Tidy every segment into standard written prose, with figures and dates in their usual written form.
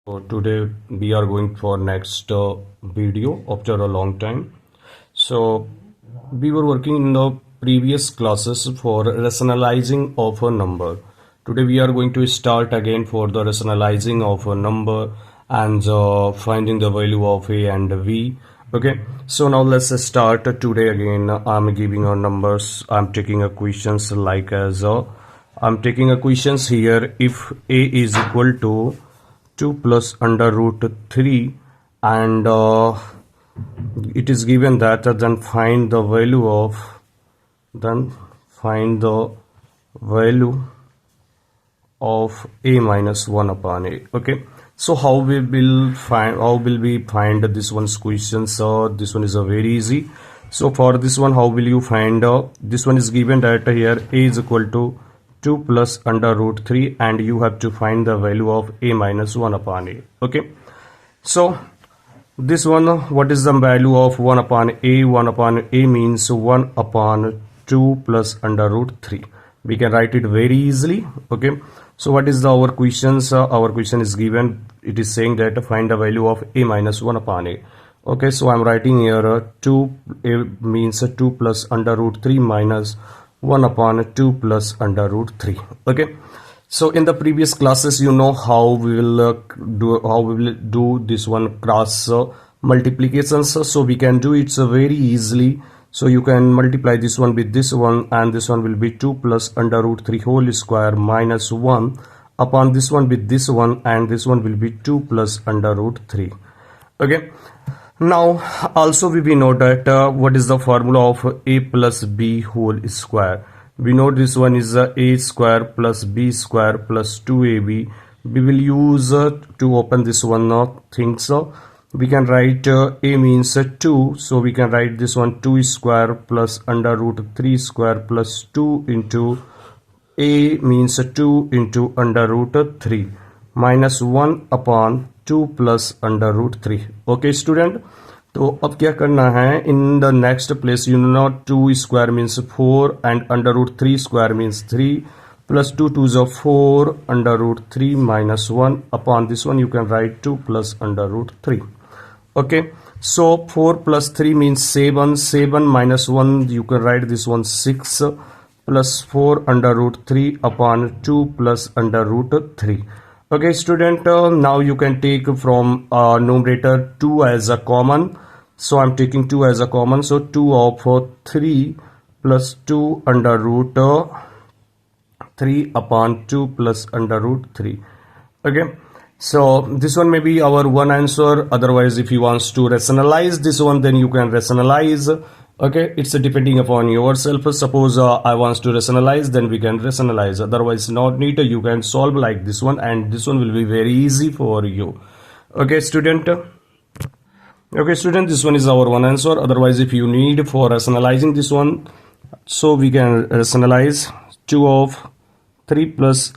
So today we are going for next video after a long time. So we were working in the previous classes for rationalizing of a number. Today we are going to start again for the rationalizing of a number and finding the value of a and v. Okay, so now let's start today again. I'm giving our numbers. I'm taking a questions like as I'm taking a questions here. If a is equal to 2 plus under root 3 and it is given that then find the value of a minus 1 upon a. Okay, so how will we find this one's questions? This one is very easy. So for this one, how will you find this one is given that here a is equal to 2 plus under root 3 and you have to find the value of a minus 1 upon a. Okay, so this one, what is the value of 1 upon a? 1 upon a means 1 upon 2 plus under root 3. We can write it very easily. Okay, so what is our questions? Our question is given, it is saying that find the value of a minus 1 upon a. Okay, so I'm writing here 2 a means 2 plus under root 3 minus 1 upon 2 plus under root 3. Okay, so in the previous classes you know how we will do this one cross multiplications. So we can do it very easily. So you can multiply this one with this one and this one will be 2 plus under root 3 whole square minus 1 upon this one with this one and this one will be 2 plus under root 3. Okay, now also we know that what is the formula of a plus b whole square. We know this one is a square plus b square plus 2ab. We will use to open this one things. We can write a means 2, so we can write this one 2 square plus under root 3 square plus 2 into a means 2 into under root 3 minus 1 upon 2 plus under root 3. Okay student, तो अब क्या करना है, in the next place you know 2 square means 4 and under root 3 square means 3 plus 2 2 is 4 under root 3 minus 1 upon this one you can write 2 plus under root 3. Okay, so 4 plus 3 means 7 minus 1 you can write this one 6 plus 4 under root 3 upon 2 plus under root 3. Okay student, now you can take from numerator 2 as a common. So I'm taking 2 as a common, so 2 of 3 plus 2 under root 3 upon 2 plus under root 3. Okay, so this one may be our one answer. Otherwise if you want to rationalize this one, then you can rationalize. Okay, it's depending upon yourself. Suppose I want to rationalize, then we can rationalize. Otherwise not need, you can solve like this one and this one will be very easy for you. Okay student, this one is our one answer. Otherwise if you need for rationalizing this one, so we can rationalize 2 of 3 plus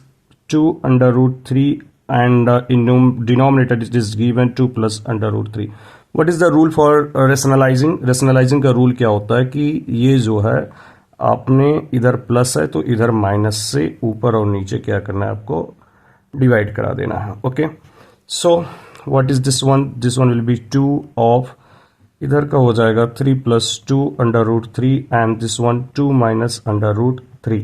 2 under root 3 and in denominator it is given 2 plus under root 3. What is the rule for rationalizing? Rationalizing का rule क्या होता है कि ये जो है आपने इधर प्लस है तो इधर माइनस से ऊपर और नीचे क्या करना है, आपको डिवाइड करा देना है. Okay, so what is this one? This one will be 2 of इधर का हो जाएगा 3 plus 2 under root 3 and this one 2 minus under root 3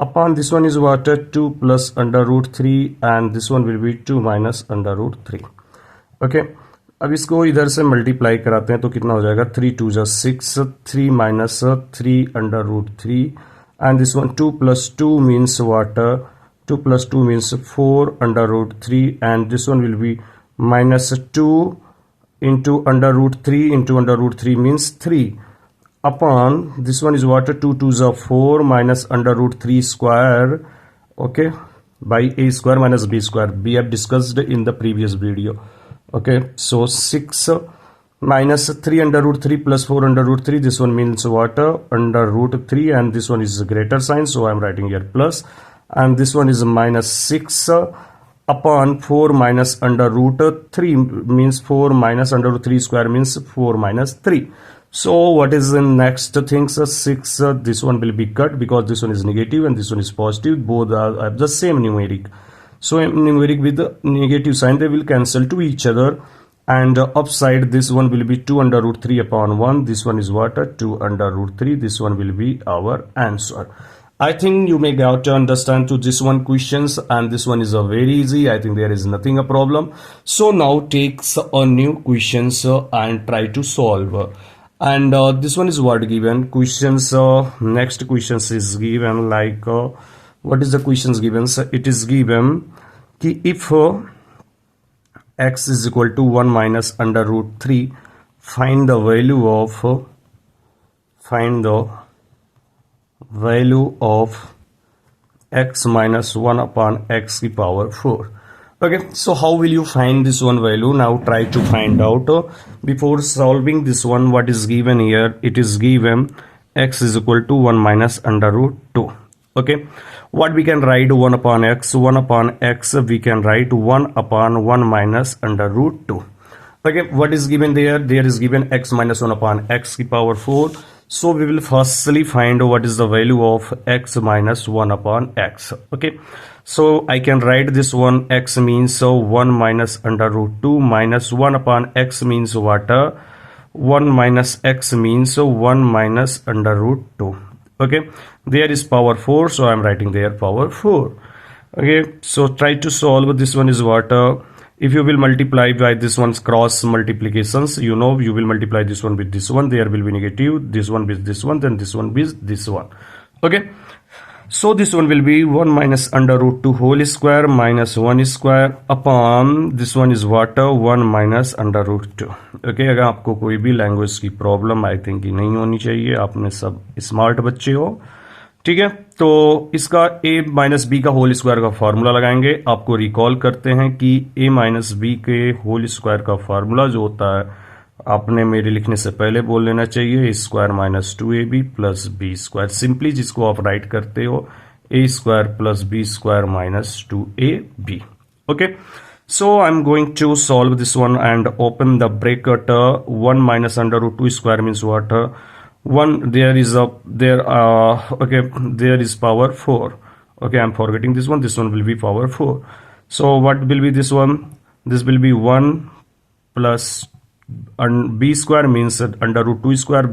upon this one is what 2 plus under root 3 and this one will be 2 minus under root 3. Okay, अब इसको इधर से multiply कराते हैं तो कितना हो जाएगा 3 2 जा 6 3 minus 3 under root 3 and this one 2 plus 2 means what 2 plus 2 means 4 under root 3 and this one will be minus 2 into under root 3 into under root 3 means 3 upon this one is what 2 2s are 4 minus under root 3 square. Okay, by a square minus b square we have discussed in the previous video. Okay, so 6 minus 3 under root 3 plus 4 under root 3, this one means what under root 3 and this one is a greater sign, so I'm writing here plus, and this one is minus 6 upon 4 minus under root 3 means 4 minus under root 3 square means 4 minus 3. So what is the next things? 6, this one will be cut because this one is negative and this one is positive. Both are the same numeric. So numeric with the negative sign, they will cancel to each other. And upside, this one will be 2 under root 3 upon 1. This one is what? 2 under root 3. This one will be our answer. I think you may get to understand to this one questions, and this one is a very easy. I think there is nothing a problem. So now takes a new questions and try to solve. And this one is what given questions. Next questions is given like what is the questions given? So it is given ki if x is equal to 1 minus under root 3, find the value of x minus 1 upon x की power 4. Okay, so how will you find this one value? Now try to find out. Before solving this one, what is given here? It is given x is equal to 1 minus under root 2. Okay, what we can write 1 upon x? 1 upon x we can write 1 upon 1 minus under root 2. Okay, what is given there? There is given x minus 1 upon x की power 4. So we will firstly find what is the value of x minus 1 upon x. Okay, so I can write this one. X means 1 minus under root 2 minus 1 upon x means what? 1 minus x means 1 minus under root 2. Okay, there is power 4, so I am writing there power 4. Okay, so try to solve. This one is what? If you will multiply by this one's cross multiplications, you know you will multiply this one with this one, there will be negative, this one with this one, then this one with this one. Okay, so this one will be 1 minus under root 2 whole square minus 1 square upon this one is what? 1 minus under root 2. Okay, अगर आपको कोई भी language की problem I think नहीं होनी चाहिए, आपने सब स्मार्ट बच्चे हो, ठीक है। तो इसका a माइनस बी का होल स्क्वायर का फार्मूला लगाएंगे। आपको रिकॉल करते हैं कि a माइनस बी के होल स्क्वायर का फार्मूला जो होता है आपने मेरे लिखने से पहले बोल लेना चाहिए, square minus 2ab plus b square, simply जिसको आप राइट करते हो a square plus b square minus 2ab। Okay, so I'm going to solve this one and open the bracket. 1 minus under root 2 square means what? 1 there is okay, there is power 4. Okay, I'm forgetting this one. This one will be power 4. So what will be this one? This will be 1 plus b square means under root 2 square.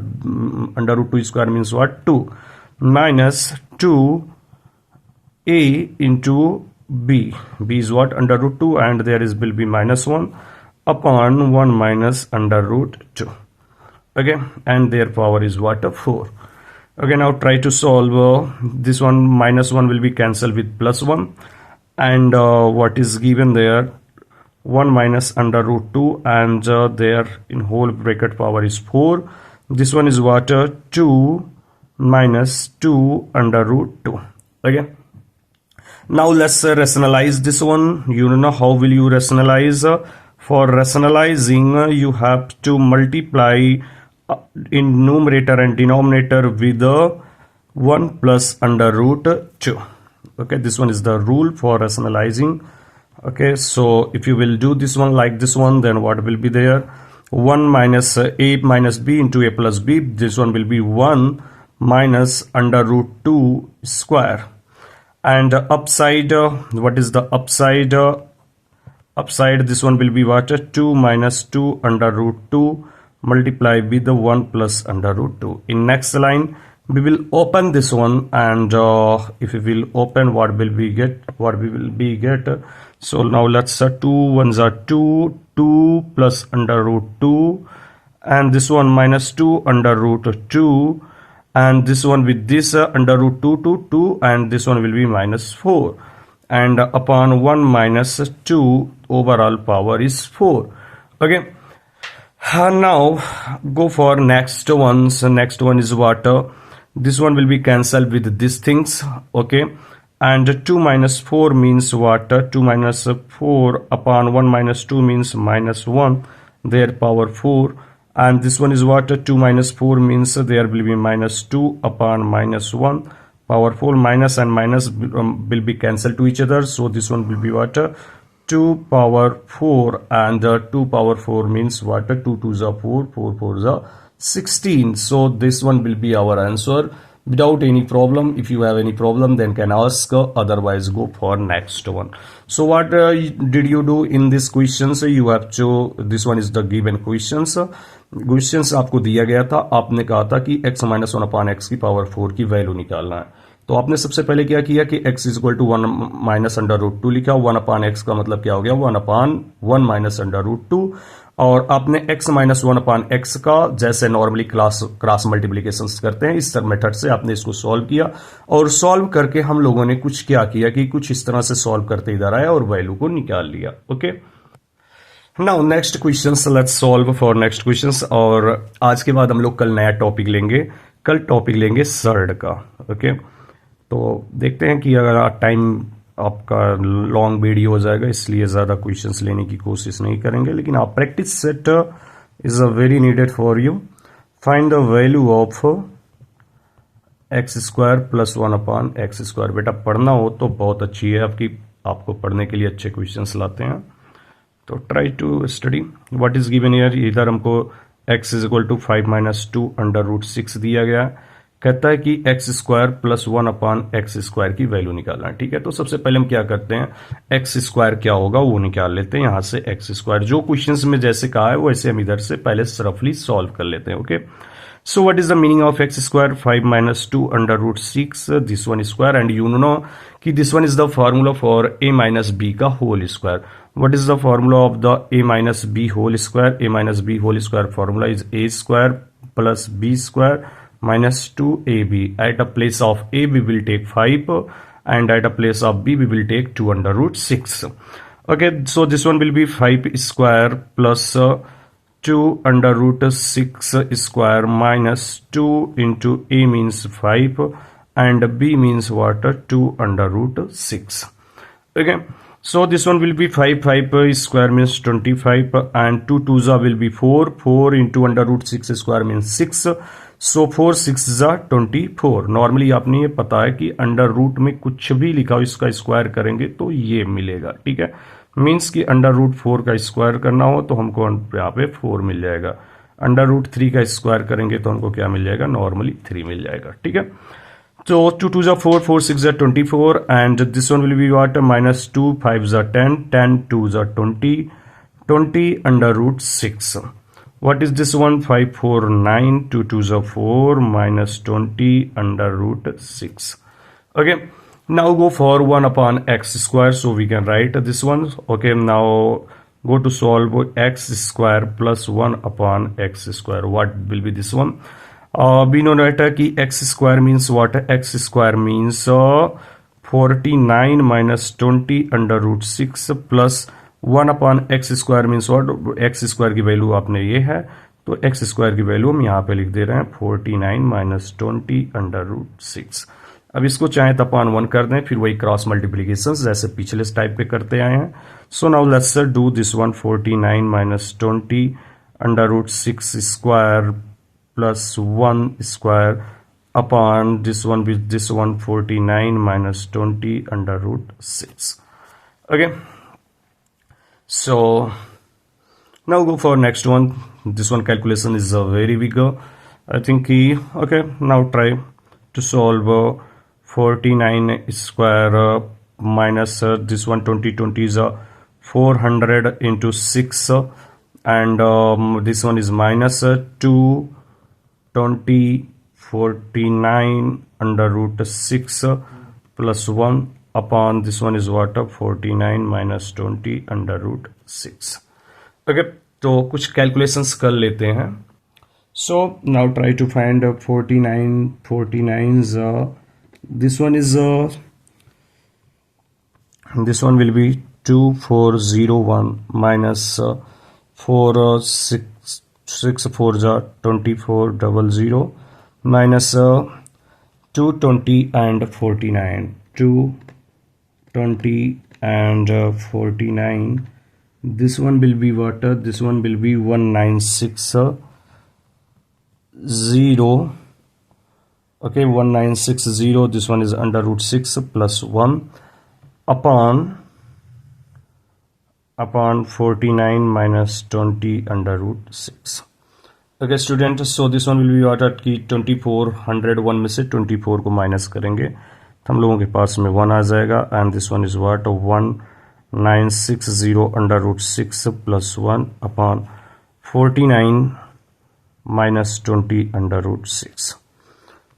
Under root 2 square means what? 2 minus 2a into b. B is what? Under root 2, and there is will be minus 1 upon 1 minus under root 2. Okay, and their power is what? 4. Okay, now try to solve. This one minus 1 will be cancelled with plus 1, and what is given there? 1 minus under root 2, and there in whole bracket power is 4. This one is what? 2 minus 2 under root 2. Okay, now let's rationalize this one. You know how will you rationalize? For rationalizing, you have to multiply in numerator and denominator with 1 plus under root 2. Okay, this one is the rule for rationalizing. Okay, so if you will do this one like this one, then what will be there? 1 minus a minus b into a plus b. This one will be 1 minus under root 2 square. And upside, what is the upside? Upside, this one will be what? 2 minus 2 under root 2 multiply with the 1 plus under root 2. In next line, we will open this one, and if we will open, what will we get? What we will be get? So now let's 2 ones are 2, 2 plus under root 2, and this one minus 2 under root 2, and this one with this under root 2 to 2, and this one will be minus 4, and upon 1 minus 2, overall power is 4. Okay, now go for next ones. Next one is what? This one will be cancelled with these things. Okay, and 2 minus 4 means what? 2 minus 4 upon 1 minus 2 means minus 1, their power 4. And this one is what? 2 minus 4 means there will be minus 2 upon minus 1, power 4. Minus and minus will be cancelled to each other, so this one will be what? 2 power 4, and 2 power 4 means what? 2 2s are 4, 4 4s are 16. So this one will be our answer. without any problem. If you have any problem, then can ask, otherwise go for next one. So what did you do in this questions? You have to, this one is the given questions आपको दिया गया था, आपने कहा था कि x minus one upon x की power 4 की वैल्यू निकालना है। तो आपने सबसे पहले क्या किया कि x is equal to 1 minus under root 2 लिखा। 1 अपान एक्स का मतलब क्या हो गया, 1 अपान 1 माइनस अंडर रूट 2। और आपने x minus one upon x का जैसे नॉर्मली क्रॉस मल्टीप्लीकेशन करते हैं इस मेथड से आपने इसको सॉल्व किया। और सॉल्व करके हम लोगों ने कुछ क्या किया कि कुछ इस तरह से सॉल्व करते इधर आया और वैल्यू को निकाल लिया। Okay, now next questions, let's solve for next questions. और आज के बाद हम लोग कल नया टॉपिक लेंगे, कल टॉपिक लेंगे सर्ड का। ओके, तो देखते हैं कि अगर टाइम आपका लॉन्ग वीडियो हो जाएगा, इसलिए ज़्यादा क्वेश्चंस लेने की कोशिश नहीं करेंगे, लेकिन आप practice set is a very needed for you. Find the value of x square plus 1 upon x square. बेटा पढ़ना हो तो बहुत अच्छी है आपकी, आपको पढ़ने के लिए अच्छे क्वेश्चंस लाते हैं, तो try to study what is given here. इधर हमको x is equal to 5 minus 2 under root 6 दिया गया है। कहता है कि x square plus 1 upon x square की वैल्यू निकालना है। ठीक है, तो सबसे पहले हम क्या करते हैं, एक्स स्क्वायर क्या होगा वो निकाल लेते हैं। यहां से एक्स स्क्वायर जो क्वेश्चंस में जैसे कहा है वैसे हम इधर से पहले रफली सॉल्व कर लेते हैं। Okay, so what is the meaning of x square? 5 minus 2 under root 6, this one square, and you know कि this one is the formula for a minus b का whole square. What is the formula of the a minus b whole square? A minus b whole square formula is a square plus b square minus 2ab. At a place of a we will take 5 and at a place of b we will take 2 under root 6. Okay, so this one will be 5 square plus 2 under root 6 square minus 2 into a means 5 and b means what, 2 under root 6. Okay, so this one will be 5 square means 25 and 2 2s will be 4 into under root 6 square means 6, so 4 6 24। Normally आपने ये पता है कि under root में कुछ भी लिखा हो इसका स्क्वायर करेंगे तो ये मिलेगा। ठीक है, मीन्स कि अंडर रूट 4 का स्क्वायर करना हो तो हमको यहाँ पे 4 मिल जाएगा। अंडर रूट 3 का स्क्वायर करेंगे तो हमको क्या मिल जाएगा, नॉर्मली 3 मिल जाएगा। ठीक है, तो 2 2 4 4 6 24 and this one will be what, minus 2 5 10 10 2 20 20 under root 6। What is this one, 5 4 9 2 2 4 minus 20 under root 6. Okay, now go for 1 upon x square, so we can write this one. Okay, now go to solve x square plus 1 upon x square. What will be this one? We know that कि x square means what? X square means 49 minus 20 under root 6 plus 1 upon x square means what, x square की value आपने ये है तो x square की value हम यहाँ पे लिख दे रहे हैं 49 माइनस 20 अंडर रूट 6। अब इसको चाहे तो अपॉन 1 कर दें, फिर वही क्रॉस मल्टीप्लीकेशन जैसे पिछले टाइप पे करते आए हैं। So now let's do this one, 49 minus 20 under root 6 square plus 1 square upon this one with this one 49 minus 20 under root 6। Okay, so now go for next one. This one calculation is very big, I think. Okay, now try to solve 49 square minus this one 20 is 400 into 6 and this one is minus 220 49 under root 6 plus 1 upon this one is what, 49 minus 20 under root 6. Okay, तो कुछ calculations कर लेते हैं। So now try to find 49's this one is this one will be 2401 minus 4 6 6 4 2400 minus 220 and 49 220 and 49. This one will be what? This one will be 1960. Okay, 1960. This one is under root 6 plus 1 upon 49 minus 20 under root 6. Okay student, so this one will be what की 2401 में से 24 को minus करेंगे तो हम लोगों के पास में 1 आ जाएगा and this one is what 1960 under root 6 plus 1 upon 49 minus 20 under root 6.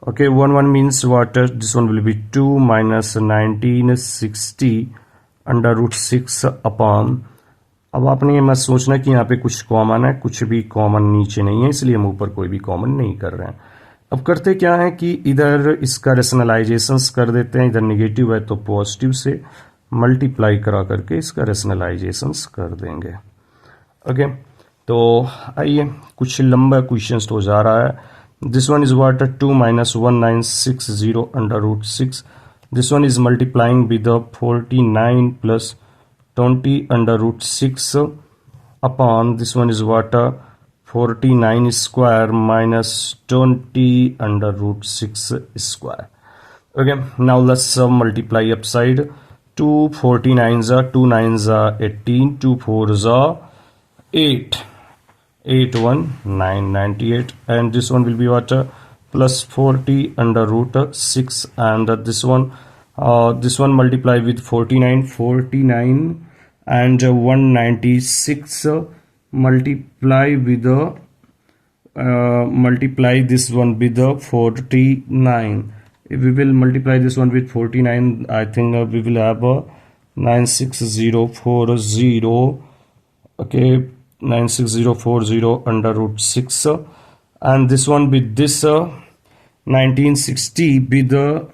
Okay, 1 means what? This one will be 2 minus 1960 under root 6 upon, अब आपने ये मत सोचना कि यहाँ पे कुछ कॉमन है, कुछ भी कॉमन नीचे नहीं है, इसलिए हम ऊपर कोई भी कॉमन नहीं कर रहे हैं। अब करते क्या है कि इधर इसका रेशनलाइजेशंस कर देते हैं, इधर नेगेटिव है तो पॉजिटिव से मल्टीप्लाई करा करके इसका रेशनलाइजेशंस कर देंगे। ओके, तो आइए कुछ लंबा क्वेश्चन तो जा रहा है। This one is what 2 minus 1960 under root 6. This one is multiplying with the 49 plus 20 under root 6 upon this one is what 49 square minus 20 under root 6 square. Okay, now let's multiply upside. 2 49s are 2 9s are 18, 2 4s are 8, 8 1 9 98, and this one will be what plus 40 under root 6, and this one multiply with 49 and 196 multiply with the multiply this one with the 49. If we will multiply this one with 49, I think we will have 96040. Okay, 96040 under root 6, and this one with this 1960 with the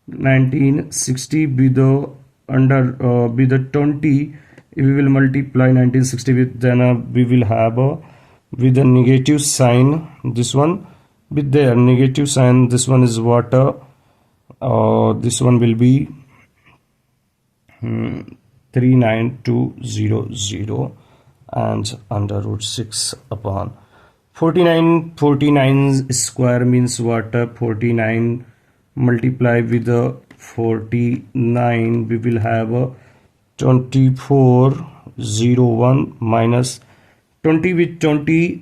1960 with the under with the 20. If we will multiply 1960 with, then we will have with the negative sign, this one with their negative sign, this one is what this one will be 39200 and under root 6 upon 49 square means what 49 multiply with the 49, we will have 2401 minus 20 with 20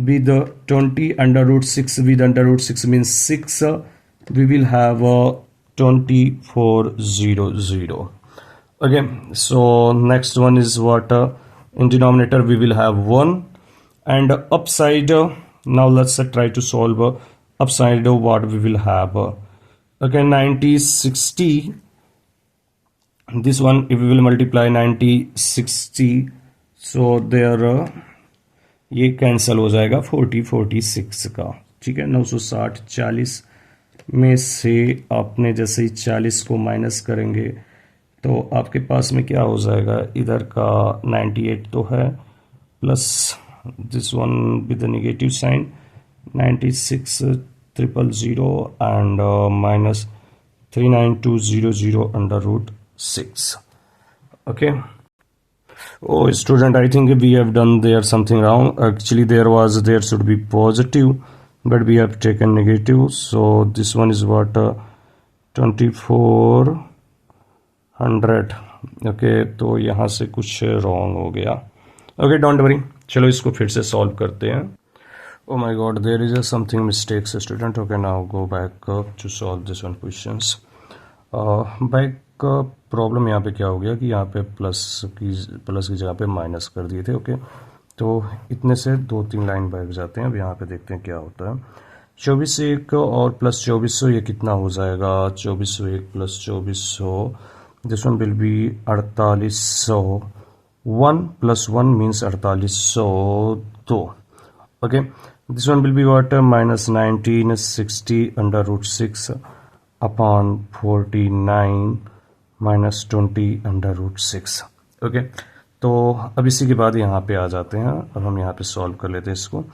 with the 20 under root 6 with under root 6 means 6, we will have 2400. Okay, so next one is what in denominator we will have 1 and upside. Now let's try to solve upside what we will have. Okay, 9060, this one if we will multiply 9060, so there ये cancel हो जाएगा 46 का, ठीक है। 960 40 में से आपने जैसे ही 40 को माइनस करेंगे तो आपके पास में क्या हो जाएगा, इधर का 98 तो है plus this one with the negative sign 96000 and minus 39200 under root 6. Okay. Oh student, I think we have done there something wrong. Actually there should be positive, but we have taken negative, so this one is what 2400. Okay, तो यहाँ से कुछ wrong हो गया। Okay, don't worry, चलो इसको फिर से सॉल्व करते हैं। Oh my god, there is something mistakes student. Okay, now go back to solve this one questions. Back का प्रॉब्लम यहाँ पे क्या हो गया कि यहाँ पे प्लस की जगह पे माइनस कर दिए थे। ओके, तो इतने से 2-3 लाइन बैक जाते हैं। अब यहाँ पे देखते हैं क्या होता है। 2401 और प्लस 2400 ये कितना हो जाएगा, 2401 plus 2400, this one will be 4800। 1 + 1 means 4802। Okay, this one will be what minus 1960 under root 6 upon 49 minus 20 under root 6। Okay, तो अब इसी के बाद यहाँ पे आ जाते हैं। अब हम यहाँ पे सॉल्व कर लेते हैं इसको।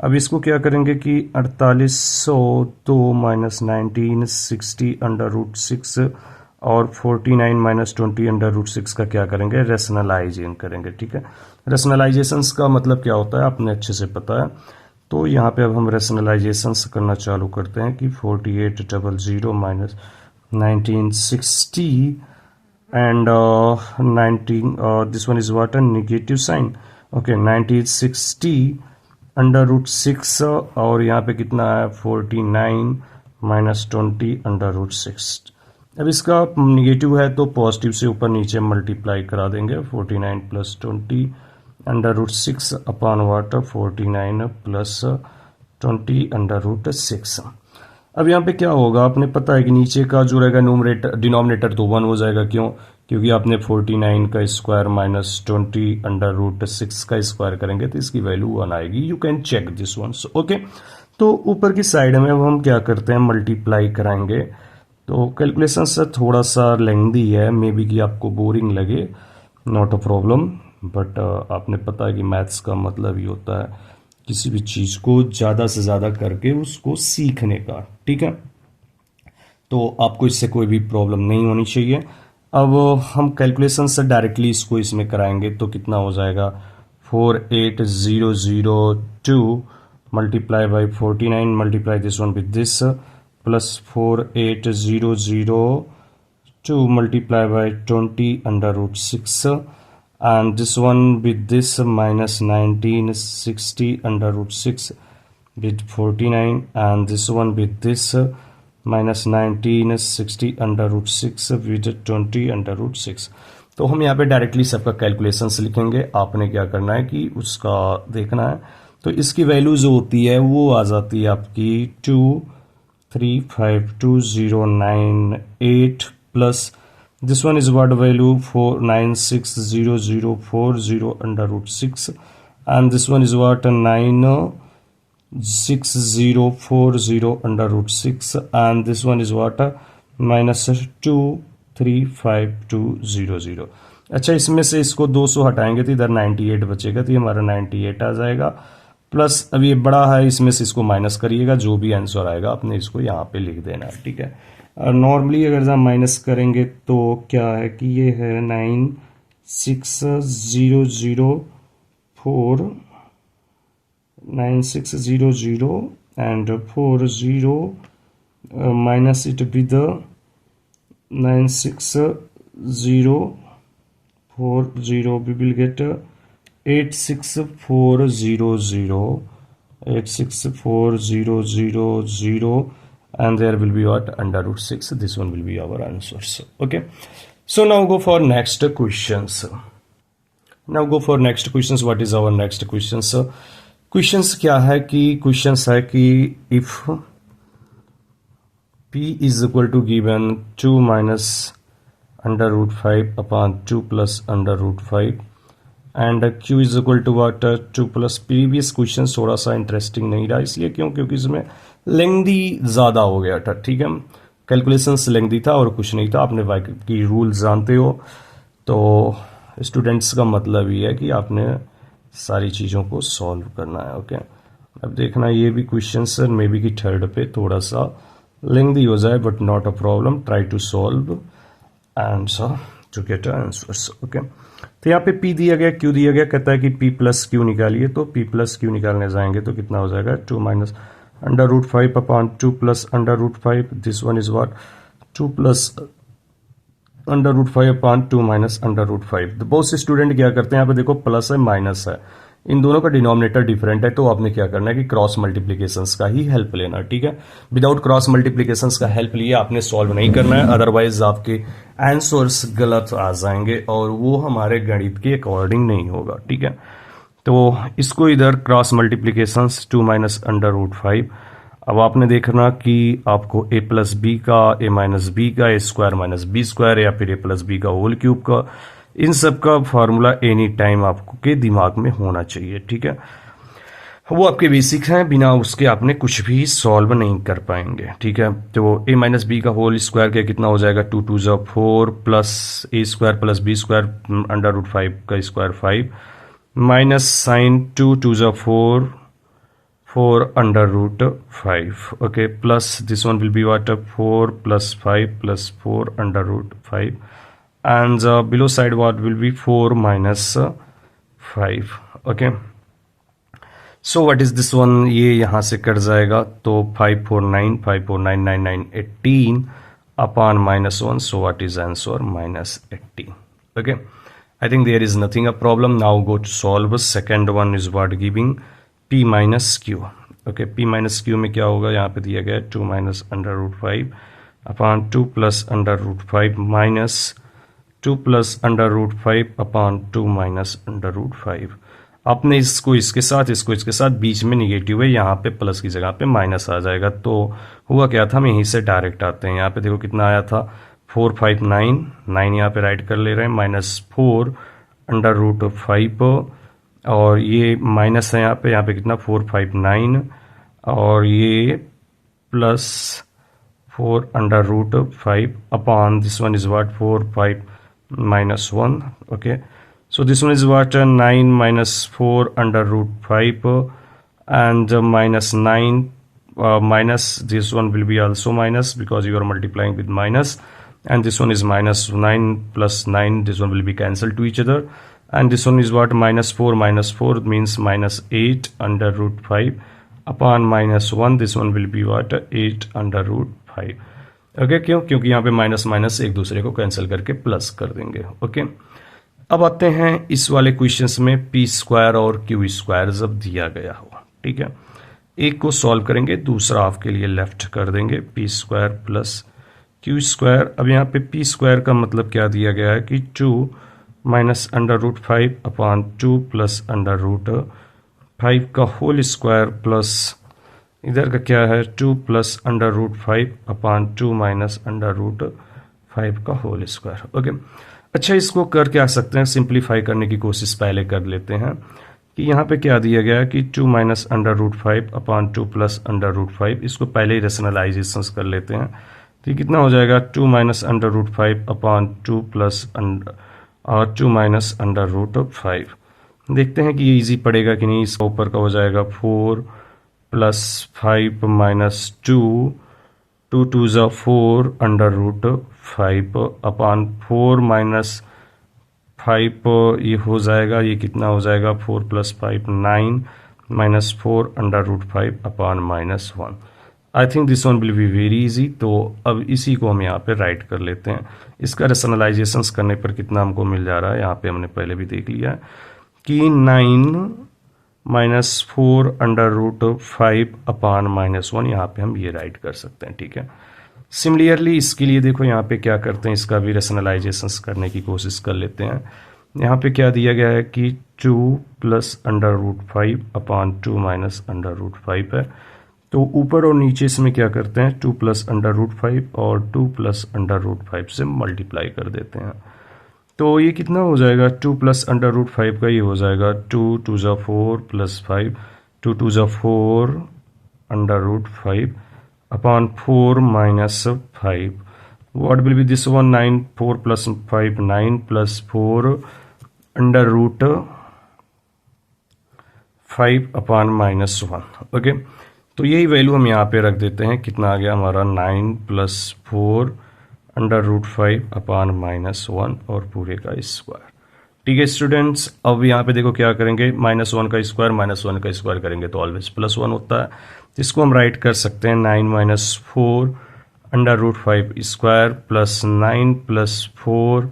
अब इसको क्या करेंगे कि 4802 माइनस 1960 अंडर रूट 6 और 49 माइनस 20 अंडर रूट 6 का क्या करेंगे, रेशनलाइजिंग करेंगे। ठीक है, रेशनलाइजेशंस का मतलब क्या होता है आपने अच्छे से पता है। तो यहाँ पे अब हम रेशनलाइजेशंस करना चालू करते हैं कि 4800 minus 1960 and 19 this one is what a negative sign okay 90 60 under root 6 और यहाँ पे कितना है 49 माइनस 20 अंडर रूट 6। अब इसका निगेटिव है तो पॉजिटिव से ऊपर नीचे मल्टीप्लाई करा देंगे 49 प्लस 20 अंडर रूट 6 अपॉन वाट 49 प्लस 20 अंडर रूट 6। अब यहाँ पे क्या होगा, आपने पता है कि नीचे का जो रहेगा न्यूमरेटर डिनोमिनेटर तो 1 हो जाएगा, क्यों, क्योंकि आपने 49 का स्क्वायर माइनस 20 अंडर रूट 6 का स्क्वायर करेंगे तो इसकी वैल्यू 1 आएगी। You can check this one. Okay, तो ऊपर की साइड में अब हम क्या करते हैं, मल्टीप्लाई कराएंगे। तो कैलकुलेशन से थोड़ा सा लेंदी है, मे बी कि आपको बोरिंग लगे, नॉट अ प्रॉब्लम, बट आपने पता है कि मैथ्स का मतलब ही होता है किसी भी चीज़ को ज़्यादा से ज़्यादा करके उसको सीखने का, ठीक है। तो आपको इससे कोई भी प्रॉब्लम नहीं होनी चाहिए। अब हम कैलकुलेशन से डायरेक्टली इसको इसमें कराएंगे तो कितना हो जाएगा 48002 multiply by 49 multiply this one with this plus 4800 multiply by 20 under root 6 and this one with this minus 1960 under root 6 with 49 and this one with this minus 1960 under root 6 with 20 under root 6। तो हम यहाँ पे directly सबका calculations लिखेंगे, आपने क्या करना है कि उसका देखना है। तो इसकी वैल्यू जो होती है वो आ जाती है आपकी 2352098 plus this one is what value 4960040 under root 6 and this one is what 96040 under root 6 and this one is what minus 235200। अच्छा, इसमें से इसको 200 हटाएंगे तो इधर 98 बचेगा, तो ये हमारा 98 आ जाएगा। प्लस अब ये बड़ा है, इसमें से इसको माइनस करिएगा, जो भी आंसर आएगा आपने इसको यहाँ पे लिख देना है, ठीक है। नॉर्मली अगर हम माइनस करेंगे तो क्या है कि ये है 9600 and 40 minus it with the 9600 we will get 86400 and there will be what under root 6. This one will be our answers. Okay, so now go for next questions. What is our next questions? Questions क्या है कि questions है कि if p is equal to given 2 minus under root 5 upon 2 plus under root 5 and q is equal to what 2 plus. Previous question थोड़ा सा interesting नहीं रहा, इसलिए क्योंकि इसमें लेंदी ज़्यादा हो गया था, ठीक है। कैलकुलेशंस लेंदी था और कुछ नहीं था, आपने की रूल जानते हो। तो स्टूडेंट्स का मतलब ये है कि आपने सारी चीज़ों को सॉल्व करना है। ओके, अब देखना ये भी क्वेश्चन मे बी कि थर्ड पे थोड़ा सा लेंदी हो जाए, but not a problem, try to solve answer to get answers. Okay, तो यहाँ पे P दिया गया, Q दिया गया, कहता है कि P प्लस Q निकालिए, तो P प्लस Q निकालने जाएंगे तो कितना हो जाएगा 2 minus under root 5 upon 2 plus under root 5, this one is what 2 plus under root 5 upon 2 minus under root 5। तो बहुत से स्टूडेंट क्या करते हैं, यहाँ पे देखो प्लस है माइनस है, इन दोनों का डिनोमिनेटर डिफरेंट है, तो आपने क्या करना है कि क्रॉस मल्टीप्लीकेशंस का ही हेल्प लेना, ठीक है। विदाउट क्रॉस मल्टीप्लीकेशंस का हेल्प लिए आपने सॉल्व नहीं करना है, अदरवाइज आपके आंसर्स गलत आ जाएंगे और वो हमारे गणित के अकॉर्डिंग नहीं होगा, ठीक है। तो इसको इधर cross multiplications 2 minus under root 5। अब आपने देखना कि आपको a प्लस बी का, a माइनस बी का, a square minus b square या फिर a प्लस बी का होल क्यूब का, इन सब का फार्मूला एनी टाइम आपको के दिमाग में होना चाहिए, ठीक है। वो आपके बेसिक हैं, बिना उसके आपने कुछ भी सॉल्व नहीं कर पाएंगे, ठीक है। तो a माइनस बी का होल स्क्वायर के कितना हो जाएगा 2 2 ज़ा 4 plus a square plus b square under root 5 का स्क्वायर 5 माइनस साइन 2 2 ज़ा 4 4 under root 5, okay, plus this one will be what 4 plus 5 plus 4 under root 5 and below side what will be 4 minus 5, okay। so what is this one, ये यहाँ से cut जाएगा तो 549 9 18 upon minus 1, so what is answer minus 18, okay। I think there is nothing a problem. Now go to solve. Second one is what giving p minus q. Okay, p minus q में क्या होगा, यहाँ पे दिया गया 2 minus under root 5 upon 2 plus under root 5 minus 2 plus under root 5 upon 2 minus under root 5. आपने इसको इसके साथ, इसको इसके साथ, बीच में निगेटिव है, यहाँ पे प्लस की जगह पे माइनस आ जाएगा. तो हुआ क्या था, हम यहीं से डायरेक्ट आते हैं. यहाँ पे देखो कितना आया था 4 5 9, 9 यहाँ पे राइट कर ले रहे हैं, -4 अंडर रूट 5 और ये माइनस है यहाँ पे कितना 4 5 9 और ये plus 4 under root 5 upon this one is what 4 5 minus 1. Okay, so this one is what 9 minus 4 under root 5 and minus 9 minus this one will be also minus because you are multiplying with minus, and this one is minus 9 plus 9, this one will be cancelled to each other, and this one is what minus 4 means minus 8 under root 5 upon minus 1, this one will be what 8 under root 5. Okay, क्यों, क्योंकि यहाँ पे minus minus एक दूसरे को cancel करके plus कर देंगे. ओके, अब आते हैं इस वाले क्वेश्चंस में पी स्क्वायर और क्यू स्क्वायर जब दिया गया हो. ठीक है, एक को सॉल्व करेंगे, दूसरा आपके लिए लेफ्ट कर देंगे. P square plus Q square. अब यहाँ पे पी स्क्वायर का मतलब क्या दिया गया है कि 2 minus under root 5 upon 2 plus under root 5 का होल स्क्वायर प्लस इधर का क्या है 2 plus under root 5 upon 2 minus under root 5 का होल स्क्वायर. ओके, अच्छा इसको कर क्या सकते हैं, सिंप्लीफाई करने की कोशिश पहले कर लेते हैं कि यहाँ पे क्या दिया गया है कि 2 minus under root 5 upon 2 plus under root 5. इसको पहले ही रेशनलाइजेशन कर लेते हैं. तो कितना हो जाएगा 2 minus under root 5 upon 2 plus और 2 माइनस अंडर रूट 5. देखते हैं कि ये इजी पड़ेगा कि नहीं. इसका ऊपर का हो जाएगा 4 प्लस 5 माइनस 2 2 2 ज़ा 4 अंडर रूट 5 अपॉन 4 माइनस 5 ये हो जाएगा, ये कितना हो जाएगा 4 plus 5 9 minus 4 under root 5 upon minus 1. I think this one will be very easy. तो अब इसी को हम यहाँ पे राइट कर लेते हैं. इसका रेशनलाइजेशंस करने पर कितना हमको मिल जा रहा है, यहाँ पे हमने पहले भी देख लिया है कि 9 minus 4 under root 5 upon minus 1, यहाँ पे हम ये राइट कर सकते हैं. ठीक है, सिमिलरली इसके लिए देखो यहाँ पे क्या करते हैं, इसका भी रेशनलाइजेशंस करने की कोशिश कर लेते हैं. यहाँ पे क्या दिया गया है कि 2 plus under root 5 upon 2 minus under root 5 है. तो ऊपर और नीचे इसमें क्या करते हैं 2 प्लस अंडर रूट 5 और 2 प्लस अंडर रूट 5 से मल्टीप्लाई कर देते हैं. तो ये कितना हो जाएगा 2 प्लस अंडर रूट 5 का ये हो जाएगा 2 2 ज़ा 4 प्लस 5 2 2 ज़ा 4 under root 5 upon 4 minus 5. What will be this one 9 4 plus 5 9 plus 4 under root 5 upon minus 1. Okay, तो यही वैल्यू हम यहाँ पे रख देते हैं. कितना आ गया हमारा 9 plus 4 under root 5 upon minus 1 और पूरे का स्क्वायर. ठीक है स्टूडेंट्स, अब यहाँ पे देखो क्या करेंगे, -1 का स्क्वायर -1 का स्क्वायर करेंगे तो ऑलवेज +1 होता है. इसको हम राइट कर सकते हैं 9 minus 4 under root 5 square plus 9 plus 4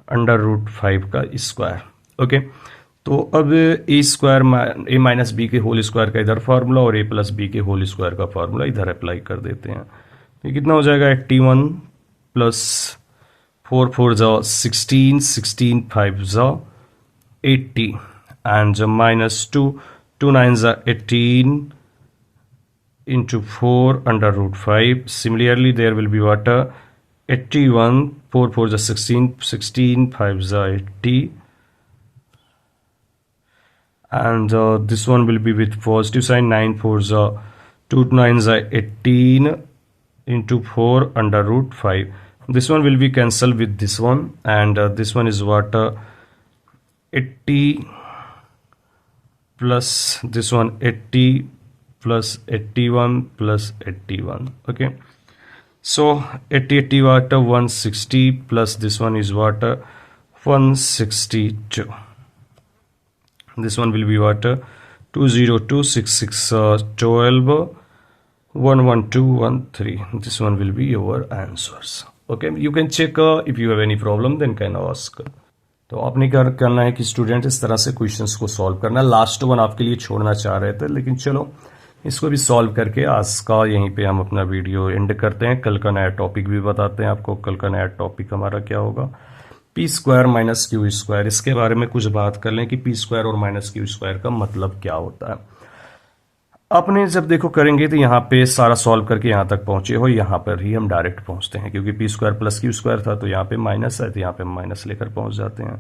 under root 5 का स्क्वायर. ओके, तो अब a square a minus b के होल स्क्वायर का इधर फार्मूला और ए प्लस बी के होल स्क्वायर का फार्मूला इधर अप्लाई कर देते हैं. तो कितना हो जाएगा 81 प्लस 4 4 ज़ा 16 16 5 ज़ा 80 and minus 2 2 9 ज़ा 18 into 4 under root 5. Similarly there will be what 81 4 4 ज़ा 16 16 5 ज़ा 80 and this one will be with positive sign 9 4 ज़ा 2 9 ज़ा 18 into 4 under root 5. This one will be cancelled with this one and this one is what 80 plus this one 80 plus 81 plus 81. Okay, so 80 80 what 160 plus this one is what 162. This one will be what 20266 12 11213. This one will be your answers. Okay, you can check if you have any problem then can ask. तो आपने क्या करना है कि student इस तरह से questions को सॉल्व करना। लास्ट वन आपके लिए छोड़ना चाह रहे थे, लेकिन चलो इसको भी सॉल्व करके आज का यहीं पे हम अपना वीडियो एंड करते हैं। कल का नया टॉपिक भी बताते हैं आपको। कल का नया टॉपिक हमारा क्या होगा, P square minus Q square. इसके बारे में कुछ बात कर लें कि पी स्क्वायर और माइनस क्यू स्क्वायर का मतलब क्या होता है। आपने जब देखो करेंगे तो यहाँ पे सारा सॉल्व करके यहाँ तक पहुंचे हो, यहाँ पर ही हम डायरेक्ट पहुंचते हैं, क्योंकि P square plus Q square था तो यहाँ पे माइनस है, तो यहाँ पे हम माइनस लेकर पहुंच जाते हैं।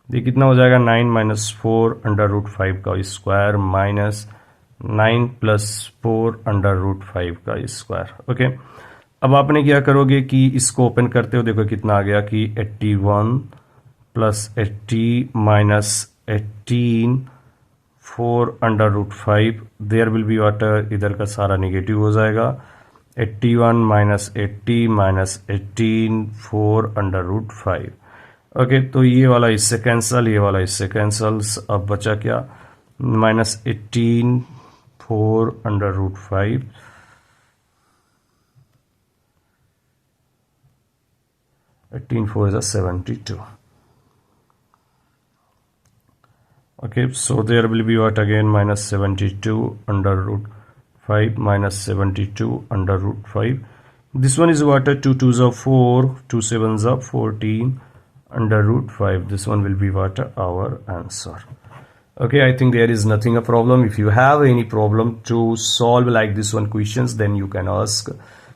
ये कितना हो जाएगा, 9 माइनस 4 अंडर रूट 5 का square minus 9 plus 4 under root 5 का स्क्वायर। ओके, अब आपने क्या करोगे कि इसको ओपन करते हो, देखो कितना आ गया कि 81 plus 80 minus 18 4 under root 5, there will be water, इधर का सारा निगेटिव हो जाएगा। 81 minus 80 minus 18 4 under root 5। Okay, तो ये वाला इससे कैंसल, ये वाला इससे कैंसल। अब बचा क्या, minus 18 4 under root 5 18 4 is 72. Okay, so there will be what again, minus 72 under root 5 minus 72 under root 5. This one is what, 2 2s are 4, 2 7s are 14 under root 5. This one will be what, our answer. Okay, I think there is nothing a problem. If you have any problem to solve like this one questions, then you can ask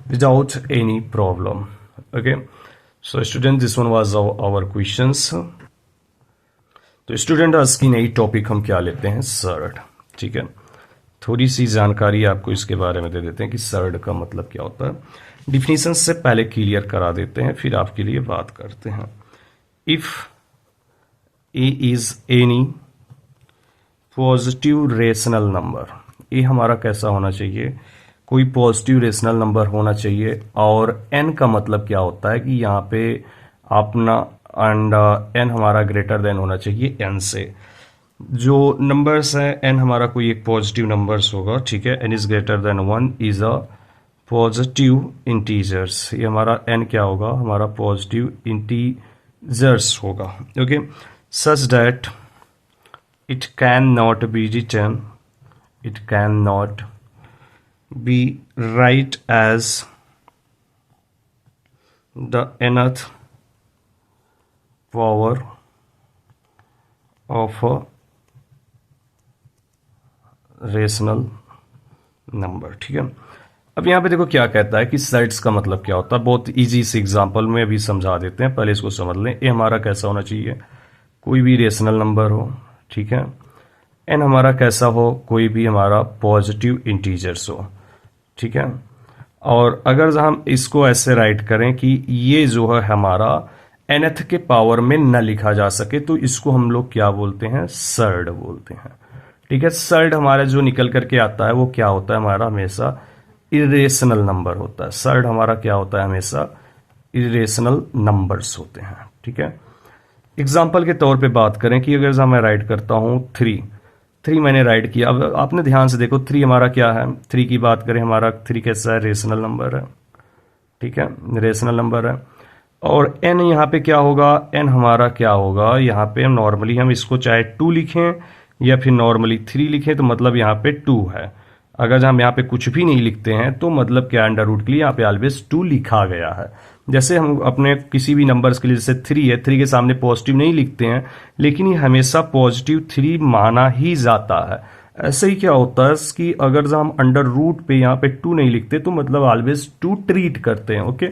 without any problem. Okay, so student, this one was our questions. तो student आज की नई topic हम क्या लेते हैं, surd. ठीक है, थोड़ी सी जानकारी आपको इसके बारे में दे देते हैं कि सर्ड का मतलब क्या होता है। डिफिनीशन से पहले क्लियर करा देते हैं, फिर आपके लिए बात करते हैं। If A is any positive rational number, ये हमारा कैसा होना चाहिए, कोई पॉजिटिव रेशनल नंबर होना चाहिए। और एन का मतलब क्या होता है कि यहाँ पे अपना एंड एन हमारा ग्रेटर देन होना चाहिए एन से। जो नंबर्स है एन हमारा कोई एक पॉजिटिव नंबर्स होगा, ठीक है। N is greater than 1 is a positive integers. ये हमारा एन क्या होगा, हमारा पॉजिटिव इंटीजर्स होगा। Okay, such that it can not be written, it can not be right as the nth power of a rational number। ठीक है, अब यहाँ पे देखो क्या कहता है कि साइड्स का मतलब क्या होता है। बहुत इजी से एग्जांपल में अभी समझा देते हैं, पहले इसको समझ लें। ए हमारा कैसा होना चाहिए, कोई भी रेशनल नंबर हो, ठीक है। एन हमारा कैसा हो, कोई भी हमारा पॉजिटिव इंटीजर्स हो, ठीक है। और अगर हम इसको ऐसे राइट करें कि ये जो है हमारा nth के पावर में न लिखा जा सके, तो इसको हम लोग क्या बोलते हैं, सर्ड बोलते हैं। ठीक है, सर्ड हमारा जो निकल करके आता है वो क्या होता है, हमारा हमेशा इरेशनल नंबर होता है। सर्ड हमारा क्या होता है, हमेशा इरेशनल नंबर्स होते हैं। ठीक है, एग्जाम्पल के तौर पे बात करें कि अगर मैं राइट करता हूं 3 मैंने राइट किया। अब आपने ध्यान से देखो 3 हमारा क्या है, 3 की बात करें, हमारा 3 कैसा है, रेशनल नंबर है। ठीक है, रेशनल नंबर है। और n यहाँ पे क्या होगा, n हमारा क्या होगा, यहाँ पे नॉर्मली हम इसको चाहे 2 लिखें या फिर नॉर्मली 3 लिखें, तो मतलब यहाँ पे 2 है। अगर हम यहाँ पे कुछ भी नहीं लिखते हैं तो मतलब क्या, अंडर रूट के लिए यहाँ पे ऑलवेज 2 लिखा गया है। जैसे हम अपने किसी भी नंबर्स के लिए, जैसे 3 है, 3 के सामने पॉजिटिव नहीं लिखते हैं, लेकिन ये हमेशा पॉजिटिव 3 माना ही जाता है। ऐसे ही क्या होता है कि अगर हम अंडर रूट पे यहाँ पे 2 नहीं लिखते तो मतलब ऑलवेज 2 ट्रीट करते हैं। Okay,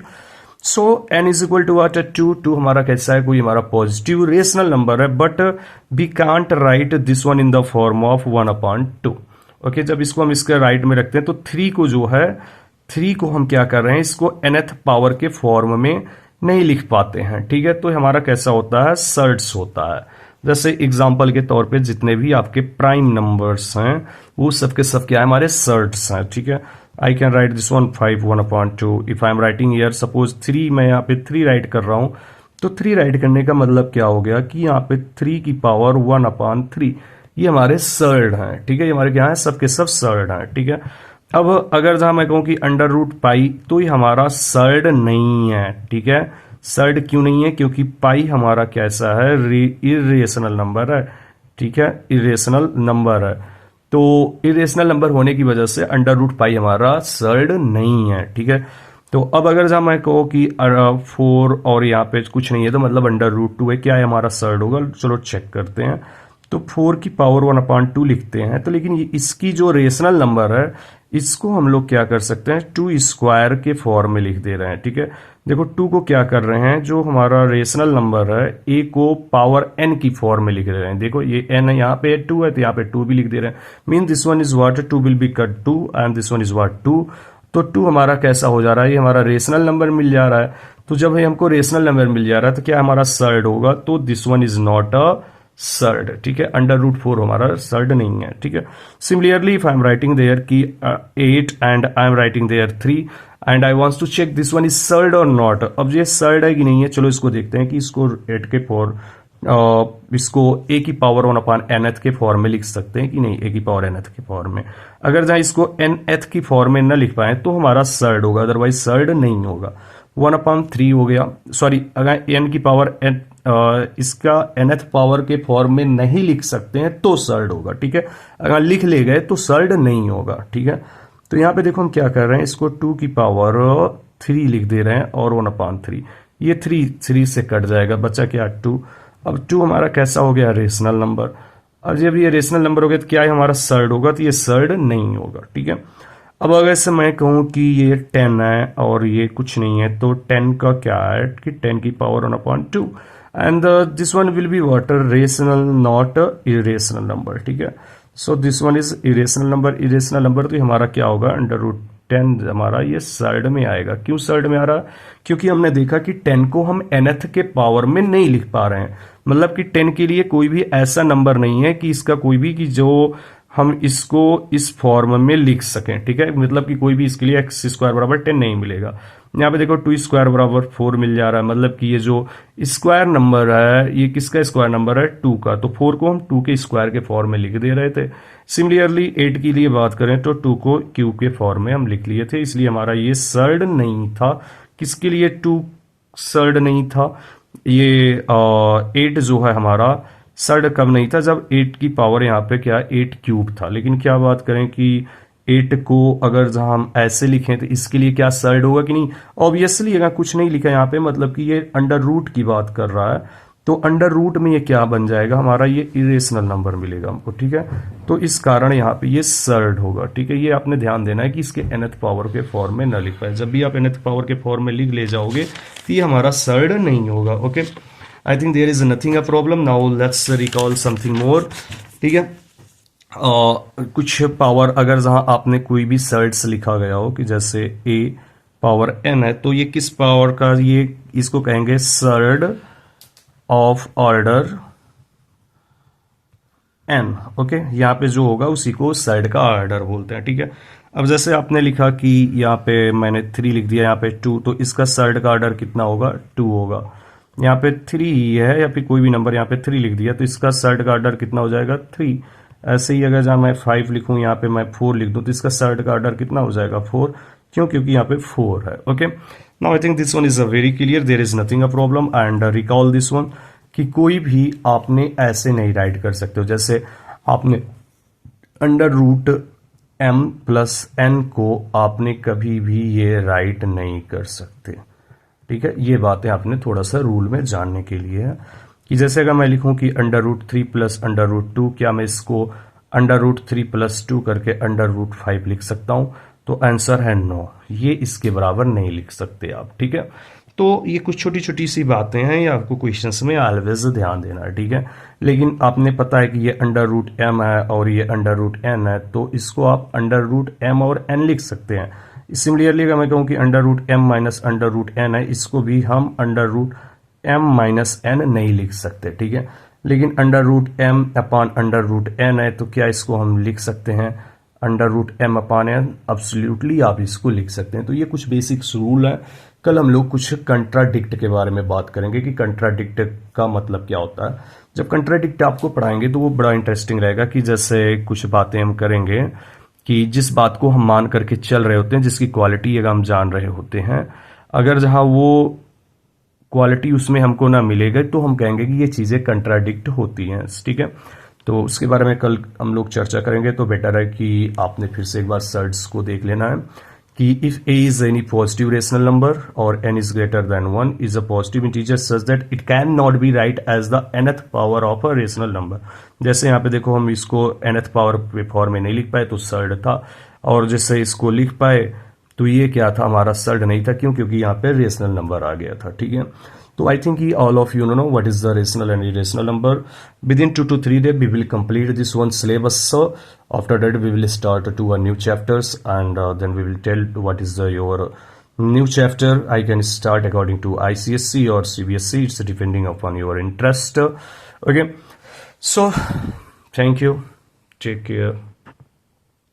so n is equal to what, 2 हमारा कैसा है, कोई हमारा पॉजिटिव रेशनल नंबर है, but we can't write this one in the form of 1/2। Okay, जब इसको हम इसके राइट में रखते हैं तो 3 को जो है, 3 को हम क्या कर रहे हैं, इसको nth पावर के फॉर्म में नहीं लिख पाते हैं। ठीक है, तो हमारा कैसा होता है, सर्ड्स होता है। जैसे एग्जाम्पल के तौर पे जितने भी आपके प्राइम नंबर्स हैं वो सब के सब क्या है, हमारे सर्ड्स हैं। ठीक है, I can write this one 5 1/2। If I am writing here suppose 3, मैं यहाँ पे 3 राइट कर रहा हूँ, तो 3 राइट करने का मतलब क्या हो गया कि यहाँ पे 3 की पावर 1/3, ये हमारे सर्ड हैं। ठीक है, ये हमारे क्या है, सबके सब सर्ड हैं। ठीक है, अब अगर जहां मैं कहूं कि अंडर रूट पाई, तो ये हमारा सर्ड नहीं है। ठीक है, सर्ड क्यों नहीं है? क्योंकि पाई हमारा कैसा है? इरेशनल नंबर है, ठीक है, इरेशनल नंबर है। तो इरेशनल नंबर होने की वजह से अंडर रूट पाई हमारा सर्ड नहीं है, ठीक है। तो अब अगर जहां मैं कहूँ कि 4 और यहाँ पे कुछ नहीं है तो मतलब अंडर रूट 2 है, क्या है हमारा सर्ड होगा? चलो चेक करते हैं। तो 4 की पावर 1/2 लिखते हैं, तो लेकिन ये इसकी जो रेशनल नंबर है इसको हम लोग क्या कर सकते हैं? 2 स्क्वायर के फॉर्म में लिख दे रहे हैं, ठीक है। देखो 2 को क्या कर रहे हैं, जो हमारा रेशनल नंबर है ए को पावर n की फॉर्म में लिख रहे हैं। देखो ये n है, यहाँ पे 2 है तो यहाँ पे 2 भी लिख दे रहे हैं। Mean this one is what 2 will be cut 2 and this one is what 2। तो 2 हमारा कैसा हो जा रहा है? ये हमारा रेशनल नंबर मिल जा रहा है। तो जब हमको रेशनल नंबर मिल जा रहा है तो क्या हमारा सर्ड होगा? तो this one is not a surd, ठीक है। अंडर रूट 4 हमारा सर्ड नहीं है, ठीक है। Similarly if I am writing there की 8 and I am writing there 3 and I wants to check this one is surd और नॉट। अब ये सर्ड है कि नहीं है, चलो इसको देखते हैं कि इसको 8 के 4 इसको a की पावर 1/nth के फॉर्म में लिख सकते हैं कि नहीं, a की पावर nth के फॉर्म में। अगर जहां इसको nth की फॉर्म में न लिख पाए तो हमारा सर्ड होगा, अदरवाइज सर्ड नहीं होगा। 1/3 हो गया, सॉरी, अगर n की पावर इसका nth पावर के फॉर्म में नहीं लिख सकते हैं तो सर्ड होगा, ठीक है। अगर लिख ले गए तो सर्ड नहीं होगा, ठीक है। तो यहां पे देखो हम क्या कर रहे हैं, इसको 2 की पावर 3 लिख दे रहे हैं और 1/3, ये 3 से कट जाएगा, बचा क्या 2। अब 2 हमारा कैसा हो गया? Rational number. और जब ये रेशनल नंबर हो गया तो क्या है हमारा? सर्ड होगा, तो ये सर्ड नहीं होगा, ठीक है। अब अगर से मैं कहूं कि ये 10 है और ये कुछ नहीं है, तो 10 का क्या है कि 10 की power 1/2 and this one will be what? Rational not irrational number, ठीक है। So this one is irrational number. Irrational number तो हमारा क्या होगा? अंडर रूट 10 हमारा ये सर्ड में आएगा। क्यों सर्ड में आ रहा? क्योंकि हमने देखा कि 10 को हम nth के पावर में नहीं लिख पा रहे हैं। मतलब कि 10 के लिए कोई भी ऐसा नंबर नहीं है कि इसका कोई भी कि जो हम इसको इस फॉर्म में लिख सकें, ठीक है। मतलब कि कोई भी इसके लिए x स्क्वायर बराबर 10 नहीं मिलेगा। यहाँ पे देखो 2 स्क्वायर बराबर 4 मिल जा रहा है, मतलब कि ये जो स्क्वायर नंबर है ये किसका स्क्वायर नंबर है? 2 का। तो 4 को हम 2 के स्क्वायर के फॉर्म में लिख दे रहे थे। सिमिलरली 8 के लिए बात करें तो 2 को क्यूब के फॉर्म में हम लिख लिए थे, इसलिए हमारा ये सर्ड नहीं था। किसके लिए 2 सर्ड नहीं था? ये 8 जो है हमारा सर्ड कब नहीं था? जब 8 की पावर यहाँ पे क्या 8 क्यूब था। लेकिन क्या बात करें कि 8 को अगर जहां हम ऐसे लिखें तो इसके लिए क्या सर्ड होगा कि नहीं? ऑब्वियसली अगर कुछ नहीं लिखा यहाँ पे, मतलब कि ये अंडर रूट की बात कर रहा है, तो अंडर रूट में ये क्या बन जाएगा हमारा? ये इरेशनल नंबर मिलेगा हमको, ठीक है। तो इस कारण यहाँ पे ये सर्ड होगा, ठीक है। ये आपने ध्यान देना है कि इसके nth पावर के फॉर्म में न लिख पाए। जब भी आप nth पावर के फॉर्म में लिख ले जाओगे तो ये हमारा सर्ड नहीं होगा, okay. I think there is nothing a problem. Now let's recall something more, ठीक है। कुछ पावर अगर जहां आपने कोई भी सर्ड्स लिखा गया हो कि जैसे a पावर n है, तो ये किस पावर का? ये इसको कहेंगे surd of order n, okay. यहाँ पे जो होगा उसी को सर्ड का ऑर्डर बोलते हैं, ठीक है। अब जैसे आपने लिखा कि यहाँ पे मैंने 3 लिख दिया, यहाँ पे 2, तो इसका सर्ड का ऑर्डर कितना होगा? 2 होगा। यहाँ पे 3 है या फिर कोई भी नंबर यहाँ पे 3 लिख दिया तो इसका सर्ड का ऑर्डर कितना हो जाएगा? 3। ऐसे ही अगर जहाँ मैं 5 लिखूं, यहाँ पे मैं 4 लिख दूं तो इसका सर्ड का ऑर्डर कितना हो जाएगा? 4। क्यों? क्योंकि यहाँ पे 4 है, okay. Now I think this one is a very clear, there is nothing a problem. And recall this one कि कोई भी आपने ऐसे नहीं राइट कर सकते हो। जैसे आपने under root m plus n को आपने कभी भी ये राइट नहीं कर सकते, ठीक है। ये बातें आपने थोड़ा सा रूल में जानने के लिए है कि जैसे अगर मैं लिखूं कि under root 3 plus under root 2, क्या मैं इसको अंडर रूट 3 प्लस 2 करके अंडर रूट 5 लिख सकता हूं? तो आंसर है नो, ये इसके बराबर नहीं लिख सकते आप, ठीक है। तो ये कुछ छोटी छोटी सी बातें हैं, ये आपको क्वेश्चंस में ऑलवेज ध्यान देना है, ठीक है। लेकिन आपने पता है कि ये अंडर रूट m है और ये अंडर रूट n है, तो इसको आप अंडर रूट m और n लिख सकते हैं। सिमिलरली अगर मैं कहूं कि under root m minus under root n है, इसको भी हम under root m minus n नहीं लिख सकते, ठीक है। लेकिन under root m upon under root n है, तो क्या इसको हम लिख सकते हैं under root m upon n? Absolutely आप इसको लिख सकते हैं। तो ये कुछ बेसिक्स रूल है। कल हम लोग कुछ कंट्राडिक्ट के बारे में बात करेंगे कि कंट्राडिक्ट का मतलब क्या होता है। जब कंट्राडिक्ट आपको पढ़ाएंगे तो वो बड़ा इंटरेस्टिंग रहेगा कि जैसे कुछ बातें हम करेंगे कि जिस बात को हम मान करके चल रहे होते हैं, जिसकी क्वालिटी अगर हम जान रहे होते हैं, अगर जहां वो क्वालिटी उसमें हमको ना मिलेगा तो हम कहेंगे कि ये चीज़ें कंट्राडिक्ट होती हैं, ठीक है। तो उसके बारे में कल हम लोग चर्चा करेंगे। तो बेटर है कि आपने फिर से एक बार सर्ट्स को देख लेना है कि if a is any positive rational number or n is greater than 1 is a positive integer such that it can not be right as the nth power of a rational number। जैसे यहाँ पे देखो हम इसको nth power पे form में नहीं लिख पाए तो सर्ड था, और जैसे इसको लिख पाए तो ये क्या था, हमारा सर्ड नहीं था। क्यों? क्योंकि यहाँ पे रेशनल नंबर आ गया था, ठीक है। तो I think all of you know what is the rational and irrational number. Within 2 to 3 days we will complete this one syllabus. So after that we will start to a new chapters, and then we will tell what is your new chapter. I can start according to ICSE or CBSE. It's depending upon your interest. Okay, so thank you, take care.